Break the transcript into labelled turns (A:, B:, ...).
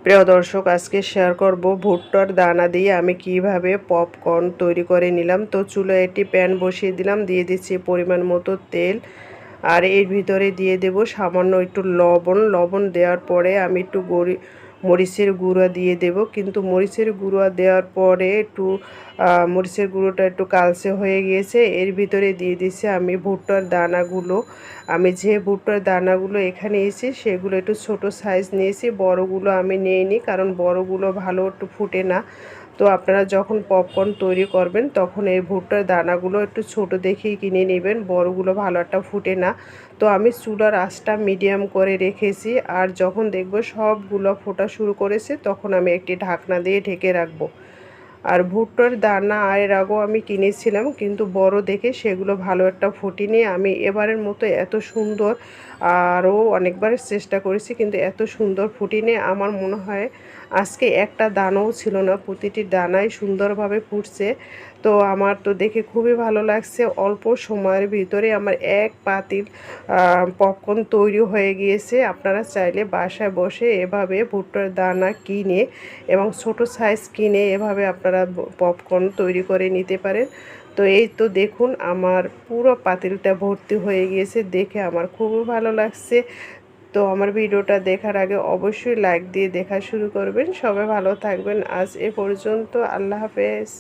A: প্রিয় দর্শক, আজকে শেয়ার করব ভুট্টার দানা দিয়ে আমি কিভাবে পপকর্ন তৈরি করে নিলাম। তো চুলায় একটি প্যান বসিয়ে দিলাম, দিয়ে দিচ্ছি পরিমাণ মতো তেল, আর এর ভিতরে দিয়ে দেব সামান্য একটু লবণ দেওয়ার পরে আমি একটু মরিচের গুঁড়া দিয়ে দেব। কিন্তু মরিচের গুঁড়া দেওয়ার পরে একটু মরিচের গুঁড়োটা একটু কালচে হয়ে গিয়েছে। এর ভিতরে দিয়ে দিচ্ছি আমি ভুট্টার দানাগুলো। আমি যে ভুট্টার দানাগুলো এখানে নিয়েছি সেগুলো একটু ছোট সাইজ নিয়েছি, বড়গুলো আমি নিইনি, কারণ বড়গুলো ভালো একটু ফুটে না। তো আপনারা যখন পপকর্ন তৈরি করবেন তখন এই ভুট্টার দানাগুলো একটু ছোট দেখেই কিনে নেবেন, বড়গুলো ভালো একটা ফুটে না। তো আমি চুলার আঁচটা মিডিয়াম করে রেখেছি, আর যখন দেখব সবগুলো ফোটা শুরু করেছে তখন আমি একটি ঢাকনা দিয়ে ঢেকে রাখবো। আর ভুট্টার দানা এর আগেও আমি কিনেছিলাম, কিন্তু বড় দেখে সেগুলো ভালো একটা ফুটেনি। আমি এবারের মতো এত সুন্দর, আরও অনেকবার চেষ্টা করেছি কিন্তু এত সুন্দর ফুটেনি। আমার মনে হয় আজকে একটা দানাও ছিল না, প্রতিটি দানাই সুন্দরভাবে ফুটছে। তো আমার তো দেখে খুবই ভালো লাগছে। অল্প সময়ের ভিতরে আমার এক পাতিল পপকর্ন তৈরি হয়ে গিয়েছে। আপনারা চাইলে বাসায় বসে এভাবে ভুট্টার দানা কিনে এবং ছোট সাইজ কিনে এভাবে আপনারা পপকর্ন তৈরি করে নিতে পারেন। তো এই তো দেখুন, আমার পুরো পাতিলটা ভর্তি হয়ে গিয়েছে, দেখে আমার খুবই ভালো লাগছে। তো আমার ভিডিওটা দেখার আগে অবশ্যই লাইক দিয়ে দেখা শুরু করবেন। সবাই ভালো থাকবেন। আজ এ পর্যন্ত। আল্লাহ হাফেজ।